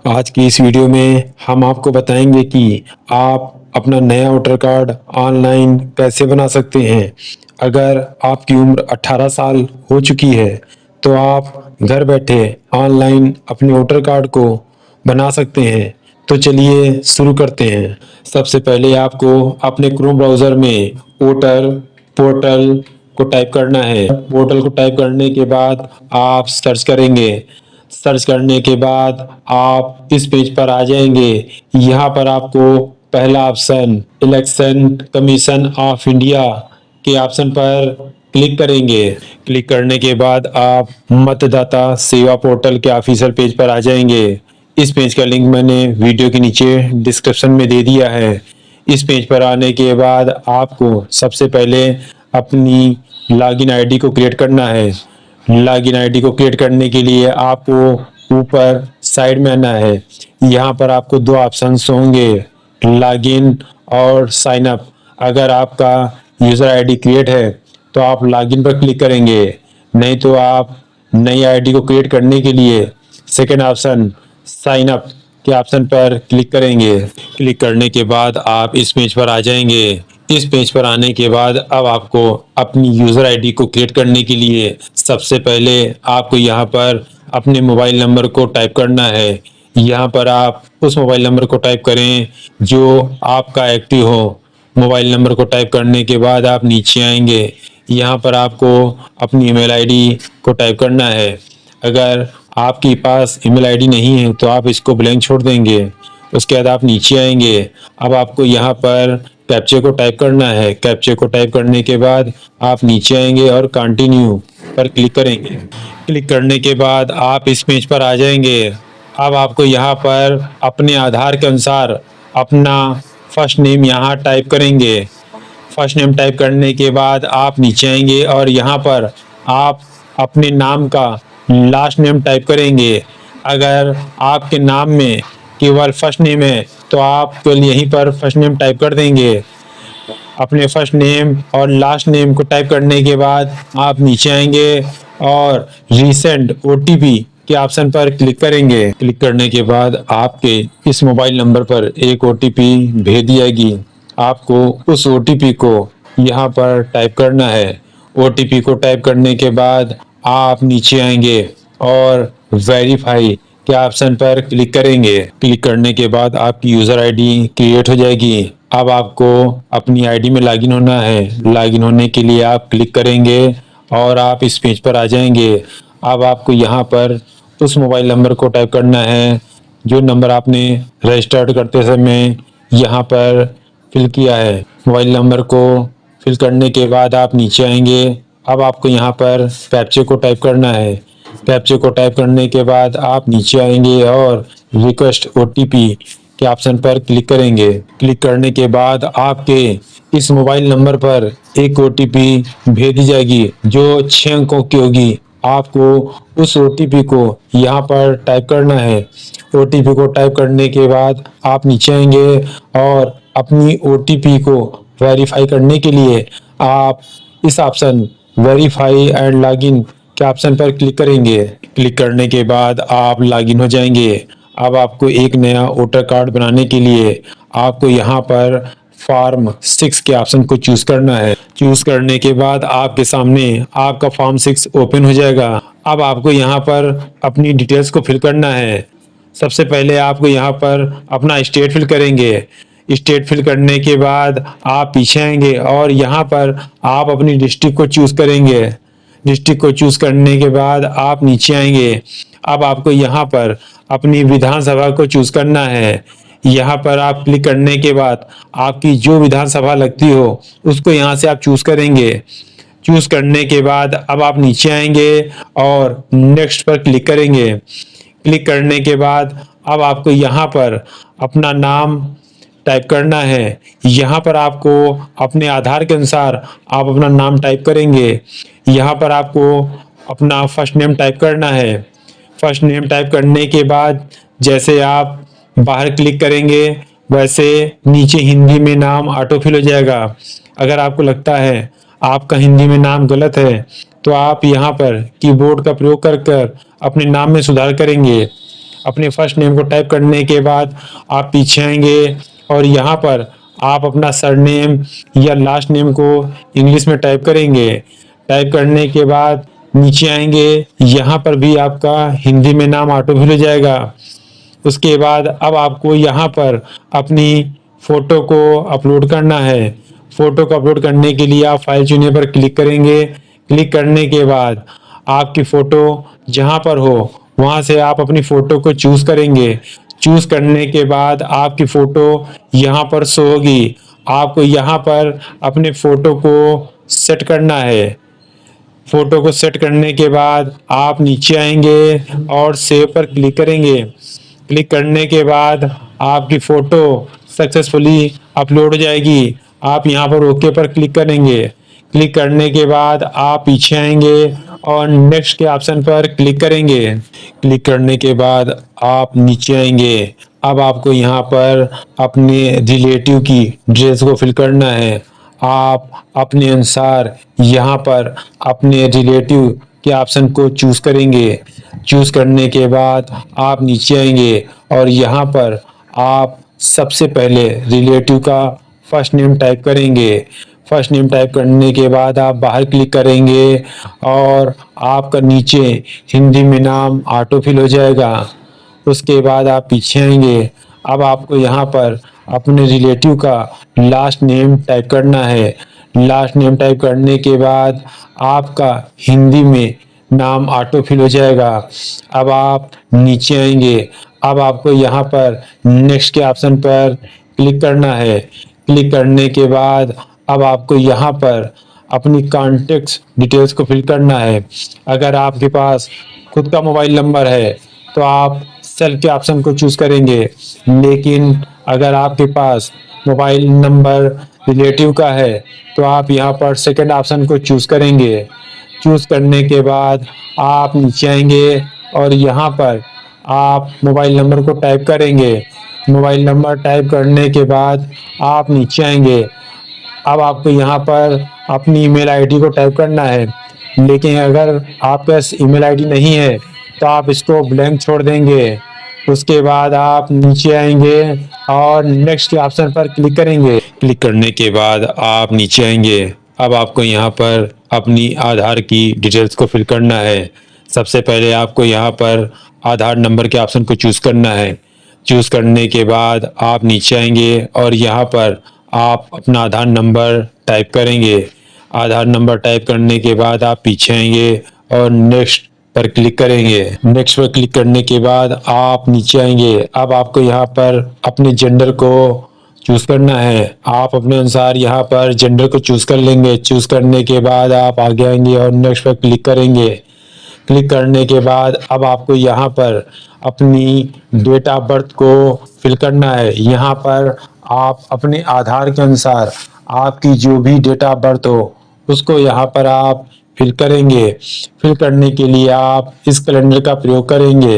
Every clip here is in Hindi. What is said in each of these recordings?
आज की इस वीडियो में हम आपको बताएंगे कि आप अपना नया वोटर कार्ड ऑनलाइन कैसे बना सकते हैं। अगर आपकी उम्र 18 साल हो चुकी है तो आप घर बैठे ऑनलाइन अपने वोटर कार्ड को बना सकते हैं। तो चलिए शुरू करते हैं। सबसे पहले आपको अपने क्रोम ब्राउज़र में वोटर पोर्टल को टाइप करना है। पोर्टल को टाइप करने के बाद आप सर्च करेंगे। सर्च करने के बाद आप इस पेज पर आ जाएंगे। यहाँ पर आपको पहला option election commission of India के ऑप्शन पर क्लिक करेंगे। क्लिक करने के बाद आप मतदाता सेवा पोर्टल के ऑफिशियल पेज पर आ जाएंगे। इस पेज का लिंक मैंने वीडियो के नीचे डिस्क्रिप्शन में दे दिया है। इस पेज पर आने के बाद आपको सबसे पहले अपनी लॉगिन आईडी को क्रिएट करना है। लॉगिन आईडी को क्रिएट करने के लिए आपको ऊपर साइड में आना है। यहाँ पर आपको दो ऑप्शंस होंगे, लॉगिन और साइन अप। अगर आपका यूज़र आईडी क्रिएट है तो आप लॉगिन पर क्लिक करेंगे, नहीं तो आप नई आईडी को क्रिएट करने के लिए सेकेंड ऑप्शन साइन अप के ऑप्शन पर क्लिक करेंगे। क्लिक करने के बाद आप इस पेज पर आ जाएंगे। इस पेज पर आने के बाद अब आपको अपनी यूज़र आईडी को क्रिएट करने के लिए सबसे पहले आपको यहाँ पर अपने मोबाइल नंबर को टाइप करना है। यहाँ पर आप उस मोबाइल नंबर को टाइप करें जो आपका एक्टिव हो। मोबाइल नंबर को टाइप करने के बाद आप नीचे आएंगे। यहाँ पर आपको अपनी ईमेल आईडी को टाइप करना है। अगर आपके पास ईमेल आईडी नहीं है तो आप इसको ब्लैंक छोड़ देंगे। उसके बाद आप नीचे आएंगे। अब आपको यहाँ पर कैप्चे को टाइप करना है। कैप्चे को टाइप करने के बाद आप नीचे आएंगे और कंटिन्यू पर क्लिक करेंगे। क्लिक करने के बाद आप इस पेज पर आ जाएंगे। अब आपको यहाँ पर अपने आधार के अनुसार अपना फर्स्ट नेम यहाँ टाइप करेंगे। फर्स्ट नेम टाइप करने के बाद आप नीचे आएंगे और यहाँ पर आप अपने नाम का लास्ट नेम टाइप करेंगे। अगर आपके नाम में केवल फर्स्ट नेम है तो आप केवल यहीं पर फर्स्ट नेम टाइप कर देंगे। अपने फर्स्ट नेम और लास्ट नेम को टाइप करने के बाद आप नीचे आएंगे और रीसेंड ओटीपी के ऑप्शन पर क्लिक करेंगे। क्लिक करने के बाद आपके इस मोबाइल नंबर पर एक ओटीपी भेज दी जाएगी। आपको उस ओटीपी को यहाँ पर टाइप करना है। ओटीपी को टाइप करने के बाद आप नीचे आएंगे और वेरीफाई के ऑप्शन पर क्लिक करेंगे। क्लिक करने के बाद आपकी यूज़र आईडी क्रिएट हो जाएगी। अब आपको अपनी आईडी में लॉगिन होना है। लॉगिन होने के लिए आप क्लिक करेंगे और आप इस पेज पर आ जाएंगे। अब आपको यहाँ पर उस मोबाइल नंबर को टाइप करना है जो नंबर आपने रजिस्टर्ड करते समय यहाँ पर फिल किया है। मोबाइल नंबर को फिल करने के बाद आप नीचे आएंगे। अब आपको यहाँ पर कैप्चे को टाइप करना है। कैप्चे को टाइप करने के बाद आप नीचे आएंगे और रिक्वेस्ट ओटीपी के ऑप्शन पर क्लिक करेंगे। क्लिक करने के बाद आपके इस मोबाइल नंबर पर एक ओटीपी भेज दी जाएगी जो 6 अंकों की होगी। आपको उस ओटीपी को यहाँ पर टाइप करना है। ओटीपी को टाइप करने के बाद आप नीचे आएंगे और अपनी ओटीपी को वेरीफाई करने के लिए आप इस ऑप्शन वेरीफाई एंड लॉगिन के ऑप्शन पर क्लिक करेंगे। क्लिक करने के बाद आप लॉगिन हो जाएंगे। अब आपको एक नया वोटर कार्ड बनाने के लिए आपको यहाँ पर फॉर्म 6 के ऑप्शन को चूज करना है। चूज करने के बाद आपके सामने आपका फॉर्म 6 ओपन हो जाएगा। अब आपको यहाँ पर अपनी डिटेल्स को फिल करना है। सबसे पहले आपको यहाँ पर अपना स्टेट फिल करेंगे। स्टेट फिल करने के बाद आप पीछे आएंगे और यहाँ पर आप अपनी डिस्ट्रिक्ट को चूज करेंगे। डिस्ट्रिक्ट को चूज करने के बाद आप नीचे आएंगे। अब आपको यहाँ पर अपनी विधानसभा को चूज करना है। यहाँ पर आप क्लिक करने के बाद आपकी जो विधानसभा लगती हो उसको यहाँ से आप चूज करेंगे। चूज करने के बाद अब आप नीचे आएंगे और नेक्स्ट पर क्लिक करेंगे। क्लिक करने के बाद अब आपको यहाँ पर अपना नाम टाइप करना है। यहाँ पर आपको अपने आधार के अनुसार आप अपना नाम टाइप करेंगे। यहाँ पर आपको अपना फर्स्ट नेम टाइप करना है। फर्स्ट नेम टाइप करने के बाद जैसे आप बाहर क्लिक करेंगे वैसे नीचे हिंदी में नाम ऑटो फिल हो जाएगा। अगर आपको लगता है आपका हिंदी में नाम गलत है तो आप यहाँ पर कीबोर्ड का प्रयोग कर अपने नाम में सुधार करेंगे। अपने फर्स्ट नेम को टाइप करने के बाद आप पीछे आएंगे और यहाँ पर आप अपना सरनेम या लास्ट नेम को इंग्लिश में टाइप करेंगे। टाइप करने के बाद नीचे आएंगे, यहाँ पर भी आपका हिंदी में नाम ऑटो फिल हो जाएगा। उसके बाद अब आपको यहाँ पर अपनी फोटो को अपलोड करना है। फोटो को अपलोड करने के लिए आप फाइल चुने पर क्लिक करेंगे। क्लिक करने के बाद आपकी फोटो जहाँ पर हो वहाँ से आप अपनी फोटो को चूज करेंगे। चूज करने के बाद आपकी फोटो यहाँ पर शो होगी। आपको यहाँ पर अपने फोटो को सेट करना है। फोटो को सेट करने के बाद आप नीचे आएंगे और सेव पर क्लिक करेंगे। क्लिक करने के बाद आपकी फोटो सक्सेसफुली अपलोड हो जाएगी। आप यहाँ पर ओके पर क्लिक करेंगे। क्लिक करने के बाद आप पीछे आएंगे और नेक्स्ट के ऑप्शन पर क्लिक करेंगे। क्लिक करने के बाद आप नीचे आएंगे। अब आपको यहाँ पर अपने रिलेटिव की डिटेल्स को फिल करना है। आप अपने अनुसार यहाँ पर अपने रिलेटिव के ऑप्शन को चूज करेंगे। चूज करने के बाद आप नीचे आएंगे और यहाँ पर आप सबसे पहले रिलेटिव का फर्स्ट नेम टाइप करेंगे। फर्स्ट नेम टाइप करने के बाद आप बाहर क्लिक करेंगे और आपका नीचे हिंदी में नाम ऑटो फिल हो जाएगा। उसके बाद आप पीछे आएंगे। अब आपको यहाँ पर अपने रिलेटिव का लास्ट नेम टाइप करना है। लास्ट नेम टाइप करने के बाद आपका हिंदी में नाम ऑटो फिल हो जाएगा। अब आप नीचे आएंगे। अब आपको यहाँ पर नेक्स्ट के ऑप्शन पर क्लिक करना है। क्लिक करने के बाद अब आपको यहाँ पर अपनी कॉन्टेक्ट डिटेल्स को फिल करना है। अगर आपके पास खुद का मोबाइल नंबर है तो आप सेल्फ के ऑप्शन को चूज करेंगे, लेकिन अगर आपके पास मोबाइल नंबर रिलेटिव का है तो आप यहाँ पर सेकंड ऑप्शन को चूज करेंगे। चूज करने के बाद आप नीचे आएंगे और यहाँ पर आप मोबाइल नंबर को टाइप करेंगे। मोबाइल नंबर टाइप करने के बाद आप नीचे आएंगे। अब आपको यहाँ पर अपनी ईमेल आईडी को टाइप करना है, लेकिन अगर आपके पास ईमेल आईडी नहीं है तो आप इसको ब्लैंक छोड़ देंगे। उसके बाद आप नीचे आएंगे और नेक्स्ट के ऑप्शन पर क्लिक करेंगे। क्लिक करने के बाद आप नीचे आएंगे। अब आपको यहाँ पर अपनी आधार की डिटेल्स को फिल करना है। सबसे पहले आपको यहाँ पर आधार नंबर के ऑप्शन को चूज करना है। चूज करने के बाद आप नीचे आएंगे और यहाँ पर आप अपना आधार नंबर टाइप करेंगे। आधार नंबर टाइप करने के बाद आप पीछे आएंगे और नेक्स्ट पर क्लिक करेंगे। नेक्स्ट पर क्लिक करने के बाद आप नीचे आएंगे। अब आपको यहाँ पर अपने जेंडर को चूज करना है। आप अपने अनुसार यहाँ पर जेंडर को चूज कर लेंगे। चूज करने के बाद आप आगे आएंगे और नेक्स्ट पर क्लिक करेंगे। क्लिक करने के बाद अब आपको यहाँ पर अपनी डेट ऑफ बर्थ को फिल करना है। यहाँ पर आप अपने आधार के अनुसार आपकी जो भी डेट ऑफ बर्थ हो उसको यहाँ पर आप फिल करेंगे। फिल करने के लिए आप इस कैलेंडर का प्रयोग करेंगे।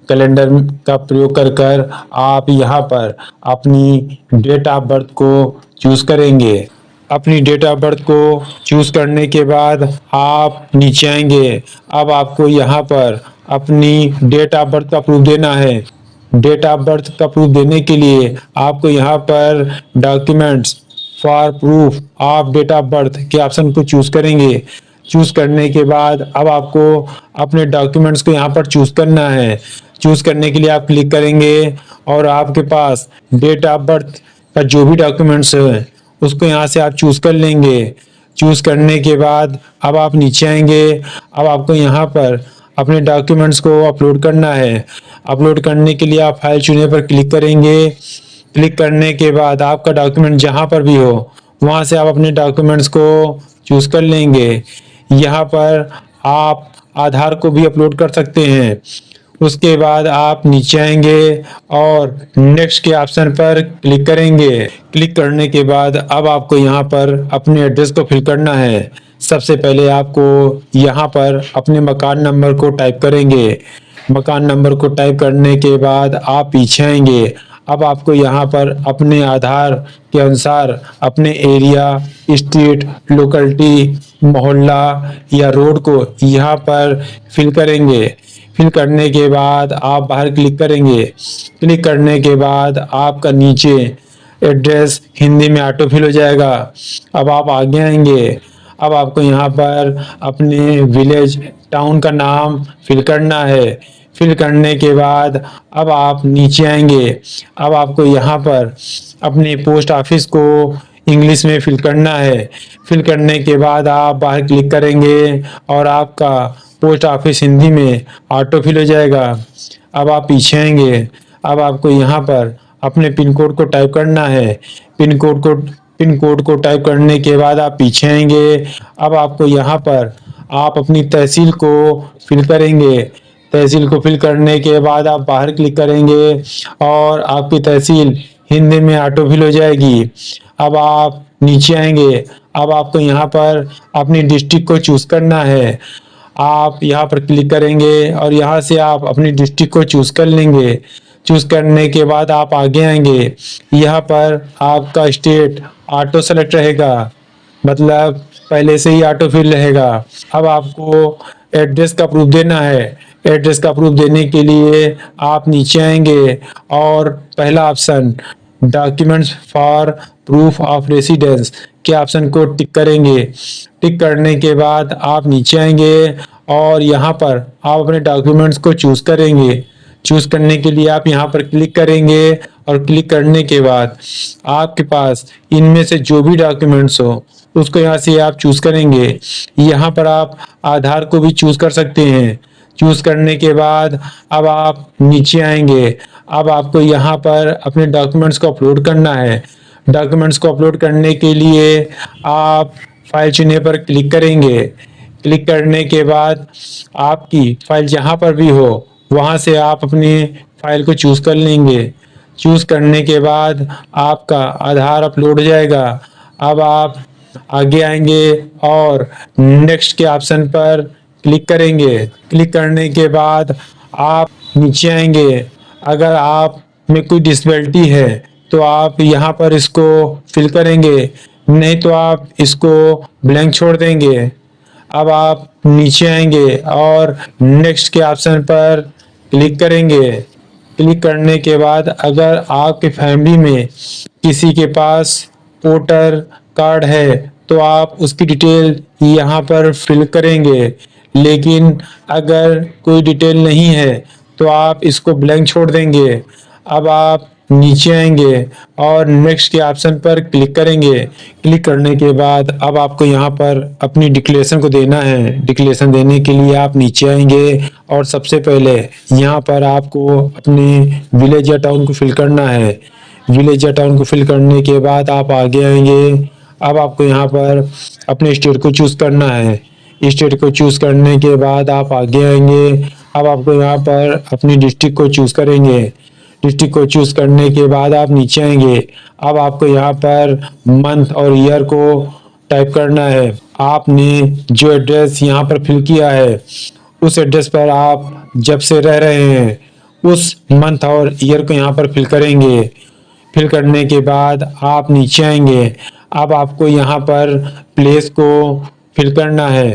कैलेंडर का प्रयोग कर आप यहाँ पर अपनी डेट ऑफ बर्थ को चूज करेंगे। अपनी डेट ऑफ बर्थ को चूज करने के बाद आप नीचे आएंगे। अब आपको यहाँ पर अपनी डेट ऑफ बर्थ का प्रूफ देना है। डेट ऑफ बर्थ का प्रूफ देने के लिए आपको यहाँ पर documents for proof of date of birth के ऑप्शन को चूज करेंगे। चूज करने के बाद अब आपको अपने डॉक्यूमेंट्स को यहाँ पर चूज करना है। चूज करने के लिए आप क्लिक करेंगे और आपके पास डेट ऑफ बर्थ का जो भी डॉक्यूमेंट्स है उसको यहाँ से आप चूज कर लेंगे। चूज करने के बाद अब आप नीचे आएंगे। अब आपको यहाँ पर अपने डॉक्यूमेंट्स को अपलोड करना है। अपलोड करने के लिए आप फाइल चुने पर क्लिक करेंगे। क्लिक करने के बाद आपका डॉक्यूमेंट जहाँ पर भी हो वहाँ से आप अपने डॉक्यूमेंट्स को चूज कर लेंगे। यहाँ पर आप आधार को भी अपलोड कर सकते हैं। उसके बाद आप नीचे आएंगे और नेक्स्ट के ऑप्शन पर क्लिक करेंगे। क्लिक करने के बाद अब आपको यहाँ पर अपने एड्रेस को फिल करना है। सबसे पहले आपको यहाँ पर अपने मकान नंबर को टाइप करेंगे। मकान नंबर को टाइप करने के बाद आप पीछे आएंगे। अब आपको यहाँ पर अपने आधार के अनुसार अपने एरिया, स्टेट, लोकेलिटी, मोहल्ला या रोड को यहाँ पर फिल करेंगे। फिल करने के बाद आप बाहर क्लिक करेंगे। क्लिक करने के बाद आपका नीचे एड्रेस हिंदी में ऑटो फिल हो जाएगा। अब आप आगे आएंगे। अब आपको यहाँ पर अपने विलेज टाउन का नाम फिल करना है। फिल करने के बाद अब आप नीचे आएंगे। अब आपको यहाँ पर अपने पोस्ट ऑफिस को इंग्लिश में फिल करना है। फिल करने के बाद आप बाहर क्लिक करेंगे और आपका पोस्ट ऑफिस हिंदी में ऑटो फिल हो जाएगा। अब आप पीछे आएंगे। अब आपको यहाँ पर अपने पिन कोड को टाइप करना है। पिन कोड को टाइप करने के बाद आप पीछे आएंगे। अब आपको यहाँ पर आप अपनी तहसील को फिल करेंगे। तहसील को फिल करने के बाद आप बाहर क्लिक करेंगे और आपकी तहसील हिंदी में ऑटो फिल हो जाएगी। अब आप नीचे आएंगे। अब आपको यहाँ पर अपनी डिस्ट्रिक्ट को चूज करना है। आप यहाँ पर क्लिक करेंगे और यहाँ से आप अपनी डिस्ट्रिक्ट को चूज कर लेंगे। चूज करने के बाद आप आगे आएंगे। यहाँ पर आपका स्टेट ऑटो सेलेक्ट रहेगा, मतलब पहले से ही ऑटो फिल रहेगा। अब आपको एड्रेस का प्रूफ देना है। एड्रेस का प्रूफ देने के लिए आप नीचे आएंगे और पहला option documents for proof of residence के ऑप्शन को टिक करेंगे। टिक करने के बाद आप नीचे आएंगे और यहाँ पर आप अपने डॉक्यूमेंट्स को चूज करेंगे। चूज करने के लिए आप यहाँ पर क्लिक करेंगे और क्लिक करने के बाद आपके पास इनमें से जो भी डॉक्यूमेंट्स हो उसको यहाँ से आप चूज करेंगे। यहाँ पर आप आधार को भी चूज कर सकते हैं। चूज करने के बाद अब आप नीचे आएंगे। अब आपको यहाँ पर अपने डॉक्यूमेंट्स को अपलोड करना है। डॉक्यूमेंट्स को अपलोड करने के लिए आप फाइल चुनने पर क्लिक करेंगे। क्लिक करने के बाद आपकी फाइल जहाँ पर भी हो वहाँ से आप अपनी फाइल को चूज कर लेंगे। चूज करने के बाद आपका आधार अपलोड हो जाएगा। अब आप आगे आएंगे और नेक्स्ट के ऑप्शन पर क्लिक करेंगे। क्लिक करने के बाद आप नीचे आएंगे। अगर आप में कोई डिसेबिलिटी है तो आप यहाँ पर इसको फिल करेंगे, नहीं तो आप इसको ब्लैंक छोड़ देंगे। अब आप नीचे आएंगे और नेक्स्ट के ऑप्शन पर क्लिक करेंगे। क्लिक करने के बाद अगर आपके फैमिली में किसी के पास वोटर कार्ड है तो आप उसकी डिटेल यहाँ पर फिल करेंगे। लेकिन अगर कोई डिटेल नहीं है तो आप इसको ब्लैंक छोड़ देंगे। अब आप नीचे आएंगे और नेक्स्ट के ऑप्शन पर क्लिक करेंगे। क्लिक करने के बाद अब आपको यहाँ पर अपनी डिक्लेरेशन को देना है। डिक्लेरेशन देने के लिए आप नीचे आएंगे और सबसे पहले यहाँ पर आपको अपने विलेज या टाउन को फिल करना है। विलेज या टाउन को फिल करने के बाद आप आगे आएंगे। अब आपको यहाँ पर अपने स्टेट को चूज करना है। स्टेट को चूज करने के बाद आप आगे आएंगे। अब आपको यहाँ पर अपनी डिस्ट्रिक्ट को चूज करेंगे। डिस्ट्रिक्ट को चूज करने के बाद आप नीचे आएंगे। अब आपको यहाँ पर मंथ और ईयर को टाइप करना है। आपने जो एड्रेस यहाँ पर फिल किया है उस एड्रेस पर आप जब से रह रहे हैं उस मंथ और ईयर को यहाँ पर फिल करेंगे। फिल करने के बाद आप नीचे आएंगे। अब आपको यहाँ पर प्लेस को फिल करना है।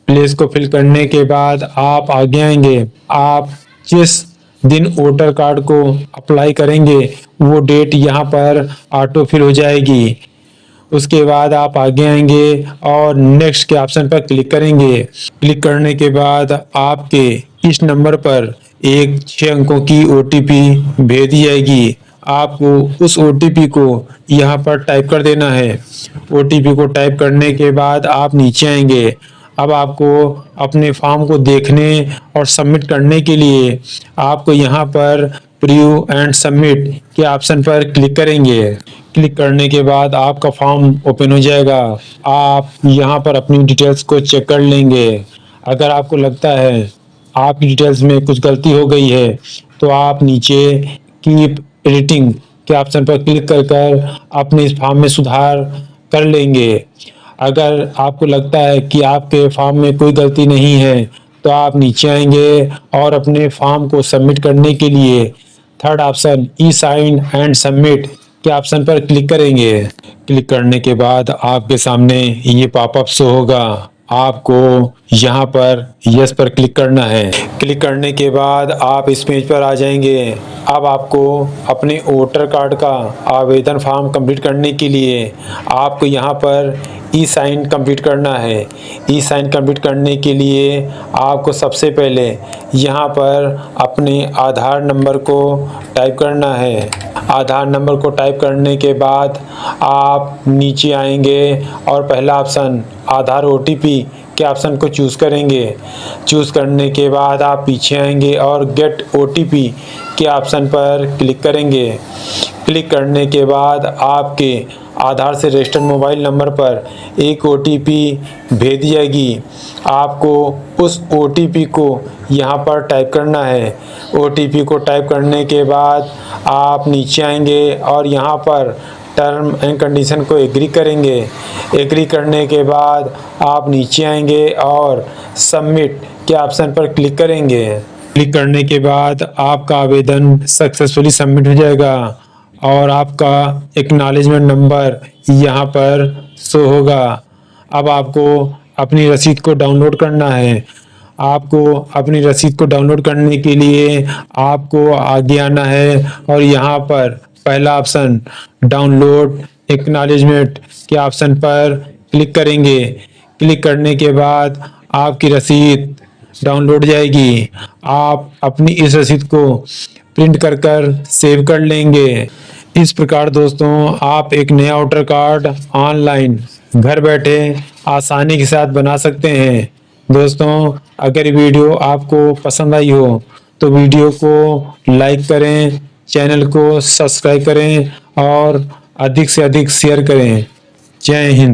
प्लेस को फिल करने के बाद आप आगे आएंगे। आप जिस दिन वोटर कार्ड को अप्लाई करेंगे वो डेट यहाँ पर ऑटो फिल हो जाएगी। उसके बाद आप आगे आएंगे और नेक्स्ट के ऑप्शन पर क्लिक करेंगे। क्लिक करने के बाद आपके इस नंबर पर एक 6 अंकों की ओटीपी भेज दी जाएगी। आपको उस ओटीपी को यहाँ पर टाइप कर देना है। ओटीपी को टाइप करने के बाद आप नीचे आएंगे। अब आपको अपने फॉर्म को देखने और सबमिट करने के लिए आपको यहाँ पर प्रीव्यू एंड सबमिट के ऑप्शन पर क्लिक करेंगे। क्लिक करने के बाद आपका फॉर्म ओपन हो जाएगा। आप यहाँ पर अपनी डिटेल्स को चेक कर लेंगे। अगर आपको लगता है आपकी डिटेल्स में कुछ गलती हो गई है तो आप नीचे कीप एडिटिंग के ऑप्शन पर क्लिक कर अपने इस फॉर्म में सुधार कर लेंगे। अगर आपको लगता है कि आपके फॉर्म में कोई गलती नहीं है तो आप नीचे आएंगे और अपने फॉर्म को सबमिट करने के लिए third option e sign and submit के ऑप्शन पर क्लिक करेंगे। क्लिक करने के बाद आपके सामने ये पॉपअप शो होगा। आपको यहाँ पर यस पर क्लिक करना है। क्लिक करने के बाद आप इस पेज पर आ जाएंगे। अब आपको अपने वोटर कार्ड का आवेदन फॉर्म कंप्लीट करने के लिए आपको यहाँ पर ई साइन कंप्लीट करना है। ई साइन कंप्लीट करने के लिए आपको सबसे पहले यहाँ पर अपने आधार नंबर को टाइप करना है। आधार नंबर को टाइप करने के बाद आप नीचे आएंगे और पहला ऑप्शन आधार ओटीपी के ऑप्शन को चूज़ करेंगे। चूज़ करने के बाद आप पीछे आएंगे और गेट ओटीपी के ऑप्शन पर क्लिक करेंगे। क्लिक करने के बाद आपके आधार से रजिस्टर्ड मोबाइल नंबर पर एक ओटीपी भेज दी जाएगी। आपको उस ओटीपी को यहाँ पर टाइप करना है। ओटीपी को टाइप करने के बाद आप नीचे आएंगे और यहाँ पर टर्म एंड कंडीशन को एग्री करेंगे। एग्री करने के बाद आप नीचे आएंगे और सबमिट के ऑप्शन पर क्लिक करेंगे। क्लिक करने के बाद आपका आवेदन सक्सेसफुली सबमिट हो जाएगा और आपका एक्नॉलेजमेंट नंबर यहाँ पर शो होगा। अब आपको अपनी रसीद को डाउनलोड करना है। आपको अपनी रसीद को डाउनलोड करने के लिए आपको आगे आना है और यहाँ पर पहला ऑप्शन डाउनलोड एक्नॉलेजमेंट के ऑप्शन पर क्लिक करेंगे। क्लिक करने के बाद आपकी रसीद डाउनलोड जाएगी। आप अपनी इस रसीद को प्रिंट कर सेव कर लेंगे। इस प्रकार दोस्तों आप एक नया वोटर कार्ड ऑनलाइन घर बैठे आसानी के साथ बना सकते हैं। दोस्तों अगर वीडियो आपको पसंद आई हो तो वीडियो को लाइक करें, चैनल को सब्सक्राइब करें और अधिक से अधिक शेयर करें। जय हिंद।